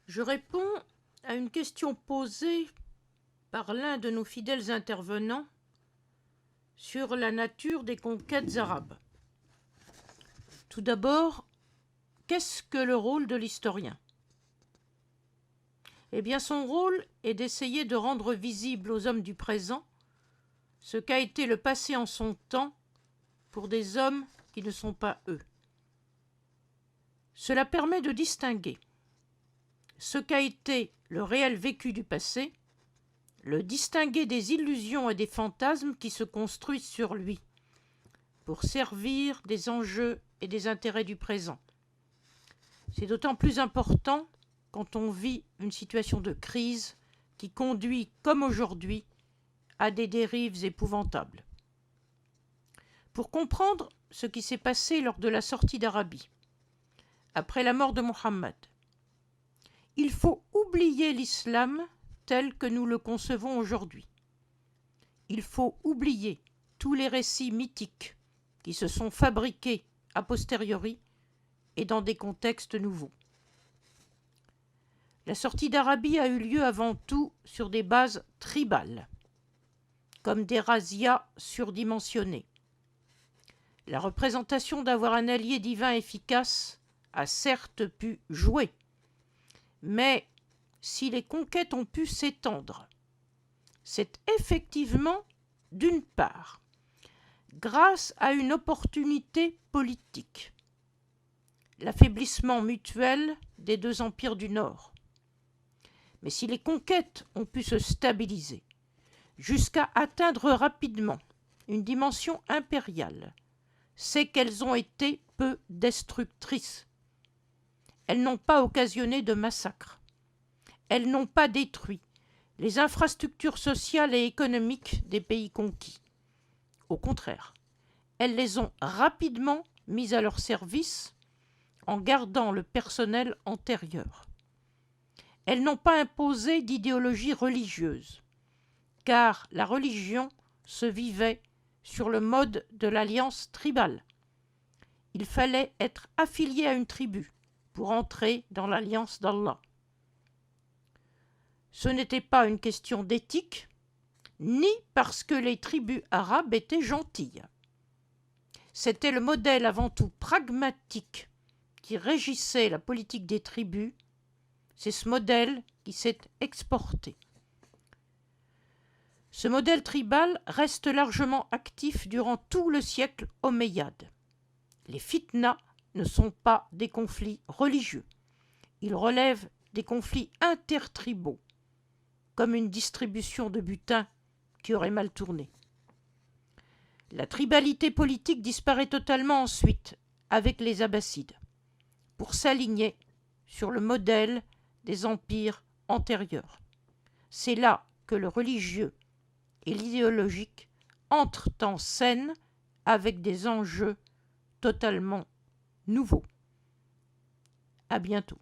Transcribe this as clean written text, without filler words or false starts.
Je réponds à une question posée par l'un de nos fidèles intervenants sur la nature des conquêtes arabes. Tout d'abord, qu'est-ce que le rôle de l'historien ? Eh bien, son rôle est d'essayer de rendre visible aux hommes du présent ce qu'a été le passé en son temps pour des hommes qui ne sont pas eux. Cela permet de distinguer ce qu'a été le réel vécu du passé, le distinguer des illusions et des fantasmes qui se construisent sur lui, pour servir des enjeux et des intérêts du présent. C'est d'autant plus important quand on vit une situation de crise qui conduit, comme aujourd'hui, à des dérives épouvantables. Pour comprendre ce qui s'est passé lors de la sortie d'Arabie, après la mort de Mohammed, il faut oublier l'islam tel que nous le concevons aujourd'hui. Il faut oublier tous les récits mythiques qui se sont fabriqués a posteriori et dans des contextes nouveaux. La sortie d'Arabie a eu lieu avant tout sur des bases tribales, comme des razzias surdimensionnées. La représentation d'avoir un allié divin efficace a certes pu jouer, mais si les conquêtes ont pu s'étendre, c'est effectivement, d'une part, grâce à une opportunité politique, l'affaiblissement mutuel des deux empires du Nord. Mais si les conquêtes ont pu se stabiliser jusqu'à atteindre rapidement une dimension impériale, c'est qu'elles ont été peu destructrices. Elles n'ont pas occasionné de massacres. Elles n'ont pas détruit les infrastructures sociales et économiques des pays conquis. Au contraire, elles les ont rapidement mises à leur service en gardant le personnel antérieur. Elles n'ont pas imposé d'idéologie religieuse, car la religion se vivait sur le mode de l'alliance tribale. Il fallait être affilié à une tribu pour entrer dans l'alliance d'Allah. Ce n'était pas une question d'éthique, ni parce que les tribus arabes étaient gentilles. C'était le modèle avant tout pragmatique qui régissait la politique des tribus. C'est ce modèle qui s'est exporté. Ce modèle tribal reste largement actif durant tout le siècle omeyyade. Les fitnas ne sont pas des conflits religieux. Ils relèvent des conflits intertribaux, comme une distribution de butin qui aurait mal tourné. La tribalité politique disparaît totalement ensuite avec les Abbassides, pour s'aligner sur le modèle des empires antérieurs. C'est là que le religieux et l'idéologique entrent en scène avec des enjeux totalement nouveaux. À bientôt.